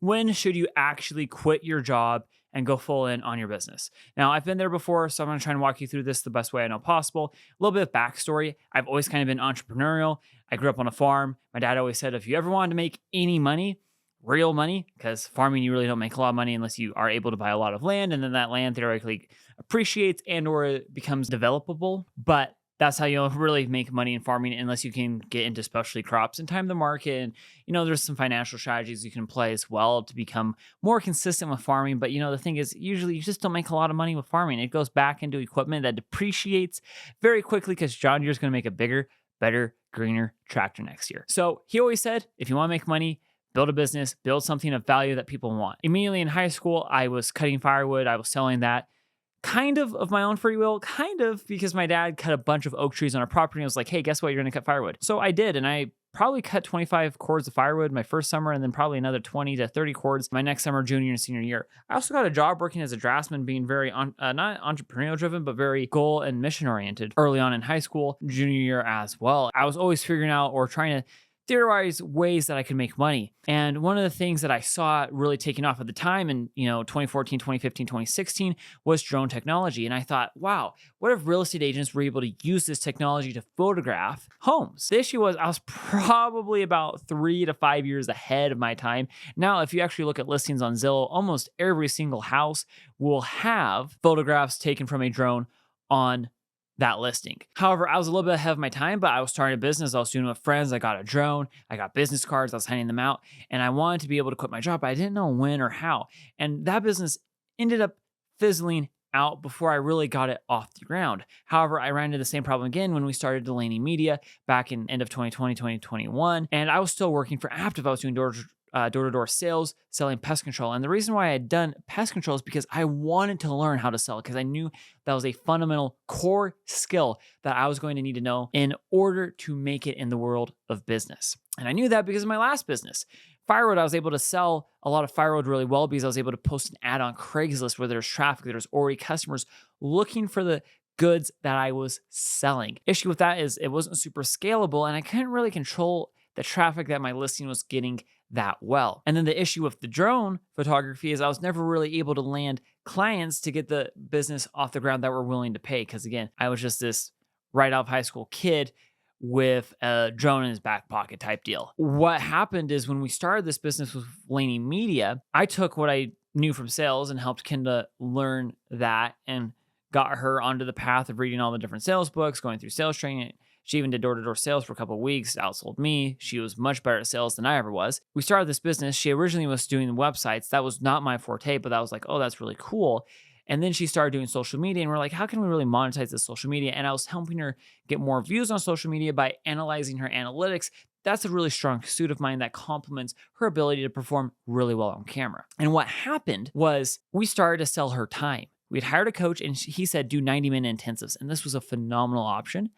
when should you actually quit your job and go full in on your business? Now, I've been there before, so I'm going to try and walk you through this the best way I know possible. A little bit of backstory. I've always kind of been entrepreneurial. I grew up on a farm. My dad always said, if you ever wanted to make any money, real money, because farming, you really don't make a lot of money unless you are able to buy a lot of land, and then that land theoretically appreciates and or it becomes developable. But that's how you'll really make money in farming, unless you can get into specialty crops and time the market. And, there's some financial strategies you can play as well to become more consistent with farming. But, the thing is, usually you just don't make a lot of money with farming. It goes back into equipment that depreciates very quickly because John Deere is going to make a bigger, better, greener tractor next year. So he always said, if you want to make money, build a business, build something of value that people want. Immediately in high school, I was cutting firewood. I was selling that. Kind of my own free will, kind of because my dad cut a bunch of oak trees on our property and was like, hey, guess what? You're going to cut firewood. So I did. And I probably cut 25 cords of firewood my first summer, and then probably another 20 to 30 cords my next summer, junior and senior year. I also got a job working as a draftsman, being very, not entrepreneurial driven, but very goal and mission oriented early on in high school, junior year as well. I was always figuring out or trying to theorize ways that I could make money. And one of the things that I saw really taking off at the time in, 2014, 2015, 2016 was drone technology. And I thought, wow, what if real estate agents were able to use this technology to photograph homes? The issue was I was probably about 3 to 5 years ahead of my time. Now, if you actually look at listings on Zillow, almost every single house will have photographs taken from a drone on that listing. However, I was a little bit ahead of my time, but I was starting a business. I was doing it with friends. I got a drone. I got business cards. I was handing them out, and I wanted to be able to quit my job, but I didn't know when or how. And that business ended up fizzling out before I really got it off the ground. However, I ran into the same problem again when we started Delaney Media back in end of 2020, 2021. And I was still working for Aptiv. I was doing door-to-door sales, selling pest control. And the reason why I had done pest control is because I wanted to learn how to sell it, because I knew that was a fundamental core skill that I was going to need to know in order to make it in the world of business. And I knew that because of my last business. Firewood, I was able to sell a lot of firewood really well because I was able to post an ad on Craigslist where there's traffic, there's already customers looking for the goods that I was selling. Issue with that is it wasn't super scalable, and I couldn't really control the traffic that my listing was getting that well. And then the issue with the drone photography is I was never really able to land clients to get the business off the ground that were willing to pay. Because again, I was just this right out of high school kid with a drone in his back pocket type deal. What happened is when we started this business with Laney Media, I took what I knew from sales and helped Kenda learn that and got her onto the path of reading all the different sales books, going through sales training. She even did door-to-door sales for a couple of weeks, outsold me. She was much better at sales than I ever was. We started this business. She originally was doing websites. That was not my forte, but that was like, oh, that's really cool. And then she started doing social media, and we're like, how can we really monetize this social media? And I was helping her get more views on social media by analyzing her analytics. That's a really strong suit of mine that complements her ability to perform really well on camera. And what happened was we started to sell her time. We had hired a coach, and he said, do 90-minute intensives. And this was a phenomenal option.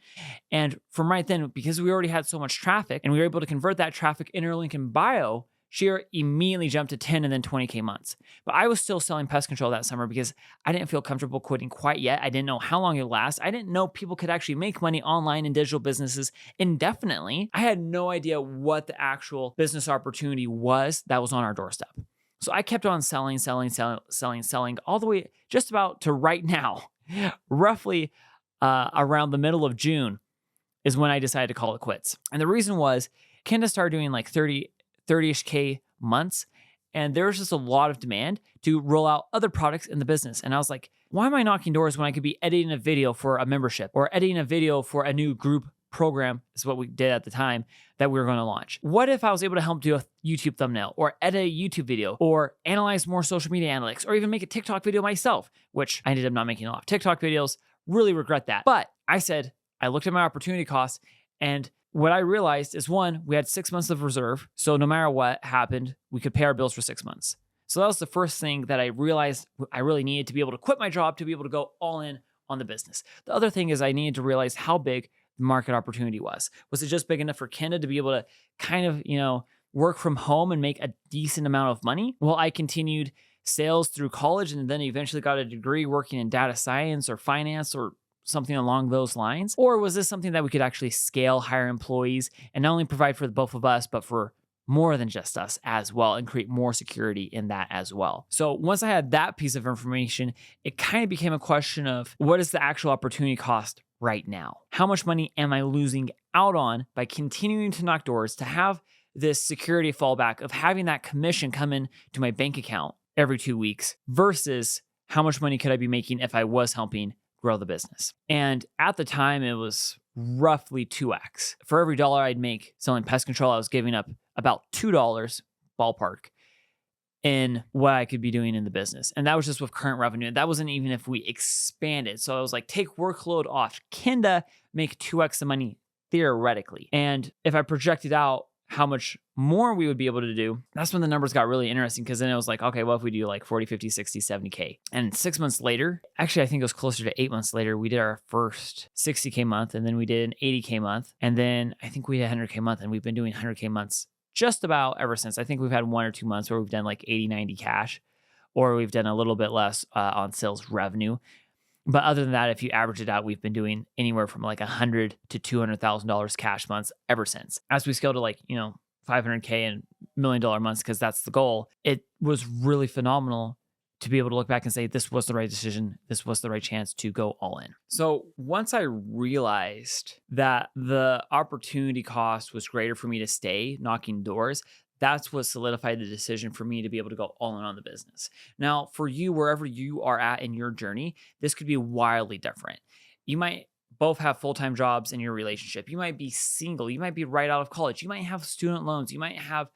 And from right then, because we already had so much traffic and we were able to convert that traffic in her link in bio, she immediately jumped to 10 and then 20K months. But I was still selling pest control that summer because I didn't feel comfortable quitting quite yet. I didn't know how long it would last. I didn't know people could actually make money online in digital businesses indefinitely. I had no idea what the actual business opportunity was that was on our doorstep. So I kept on selling all the way just about to right now, roughly around the middle of June is when I decided to call it quits. And the reason was Kenda started doing like 30-ish K months. And there was just a lot of demand to roll out other products in the business. And I was like, why am I knocking doors when I could be editing a video for a membership or editing a video for a new group program, is what we did at the time, that we were going to launch? What if I was able to help do a YouTube thumbnail or edit a YouTube video or analyze more social media analytics or even make a TikTok video myself, which I ended up not making a lot of TikTok videos. Really regret that. But I looked at my opportunity cost, and what I realized is, one, we had 6 months of reserve. So no matter what happened, we could pay our bills for 6 months. So that was the first thing that I realized I really needed to be able to quit my job to be able to go all in on the business. The other thing is I needed to realize how big the market opportunity was. Was it just big enough for Kenda to be able to kind of, work from home and make a decent amount of money? Well, I continued sales through college and then eventually got a degree working in data science or finance or something along those lines. Or was this something that we could actually scale, hire employees, and not only provide for both of us, but for more than just us as well and create more security in that as well. So once I had that piece of information, it kind of became a question of what is the actual opportunity cost right now? How much money am I losing out on by continuing to knock doors to have this security fallback of having that commission come in to my bank account every 2 weeks versus how much money could I be making if I was helping grow the business? And at the time, it was roughly 2x. For every dollar I'd make selling pest control, I was giving up about $2 ballpark in what I could be doing in the business. And that was just with current revenue. And that wasn't even if we expanded. So I was like, take workload off. Kinda make 2x the money theoretically. And if I projected out how much more we would be able to do, that's when the numbers got really interesting, because then it was like, okay, well, if we do like 40, 50, 60, 70K. And 6 months later, actually, I think it was closer to 8 months later, we did our first 60K month, and then we did an 80K month. And then I think we did 100K month, and we've been doing 100K months just about ever since. I think we've had 1 or 2 months where we've done like 80, 90 cash, or we've done a little bit less on sales revenue. But other than that, if you average it out, we've been doing anywhere from like $100,000 to $200,000 cash months ever since. As we scale to like, 500K and $1 million months, because that's the goal, it was really phenomenal to be able to look back and say, this was the right decision. This was the right chance to go all in. So once I realized that the opportunity cost was greater for me to stay knocking doors, that's what solidified the decision for me to be able to go all in on the business. Now, for you, wherever you are at in your journey, this could be wildly different. You might both have full-time jobs in your relationship. You might be single. You might be right out of college. You might have student loans. You might have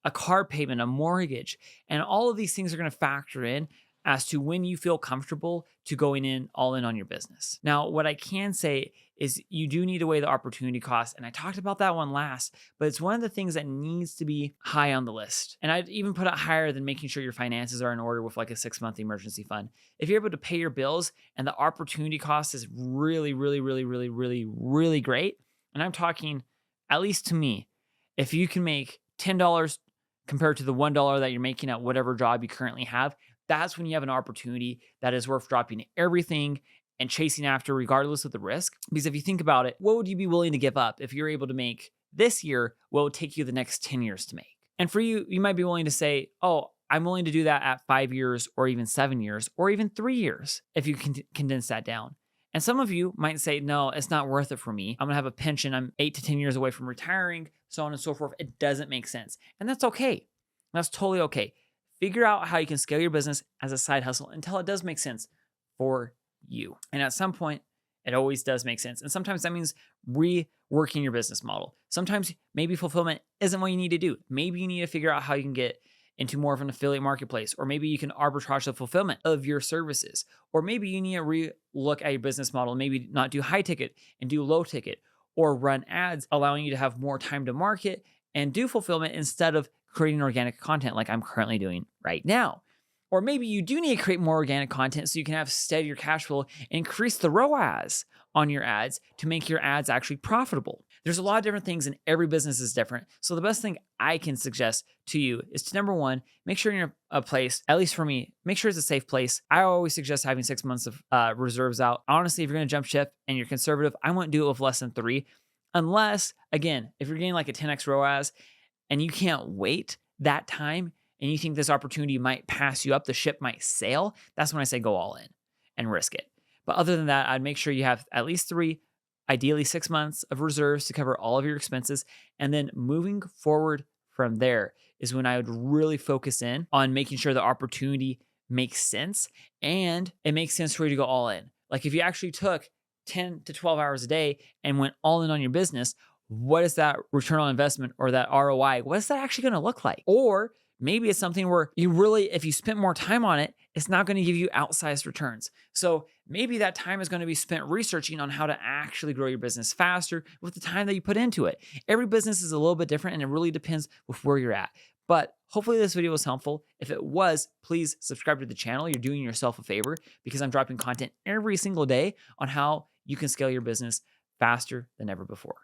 a car payment, a mortgage. And all of these things are going to factor in as to when you feel comfortable to going in all in on your business. Now, what I can say is you do need to weigh the opportunity cost. And I talked about that one last, but it's one of the things that needs to be high on the list. And I'd even put it higher than making sure your finances are in order with like a 6-month emergency fund. If you're able to pay your bills and the opportunity cost is really, really, really, really, really, really great. And I'm talking, at least to me, if you can make $10 compared to the $1 that you're making at whatever job you currently have, that's when you have an opportunity that is worth dropping everything and chasing after regardless of the risk. Because if you think about it, what would you be willing to give up if you're able to make this year what would take you the next 10 years to make? And for you, you might be willing to say, oh, I'm willing to do that at 5 years or even 7 years or even 3 years if you can condense that down. And some of you might say, no, it's not worth it for me. I'm going to have a pension. I'm 8 to 10 years away from retiring, so on and so forth. It doesn't make sense. And that's okay. That's totally okay. Figure out how you can scale your business as a side hustle until it does make sense for you. And at some point, it always does make sense. And sometimes that means reworking your business model. Sometimes maybe fulfillment isn't what you need to do. Maybe you need to figure out how you can get into more of an affiliate marketplace, or maybe you can arbitrage the fulfillment of your services, or maybe you need to re-look at your business model, maybe not do high ticket and do low ticket, or run ads, allowing you to have more time to market and do fulfillment instead of creating organic content like I'm currently doing right now. Or maybe you do need to create more organic content so you can have steadier cash flow and increase the ROAS on your ads to make your ads actually profitable. There's a lot of different things and every business is different. So the best thing I can suggest to you is to, number one, make sure you're in a place, at least for me, make sure it's a safe place. I always suggest having 6 months of reserves out. Honestly, if you're going to jump ship and you're conservative, I wouldn't do it with less than 3. Unless, again, if you're getting like a 10x ROAS and you can't wait that time and you think this opportunity might pass you up, the ship might sail, that's when I say go all in and risk it. But other than that, I'd make sure you have at least 3, ideally 6 months of reserves to cover all of your expenses. And then moving forward from there is when I would really focus in on making sure the opportunity makes sense and it makes sense for you to go all in. Like if you actually took 10 to 12 hours a day and went all in on your business, what is that return on investment or that ROI? What is that actually going to look like? Or maybe it's something where you really, if you spent more time on it, it's not going to give you outsized returns. So maybe that time is going to be spent researching on how to actually grow your business faster with the time that you put into it. Every business is a little bit different and it really depends with where you're at. But hopefully this video was helpful. If it was, please subscribe to the channel. You're doing yourself a favor because I'm dropping content every single day on how you can scale your business faster than ever before.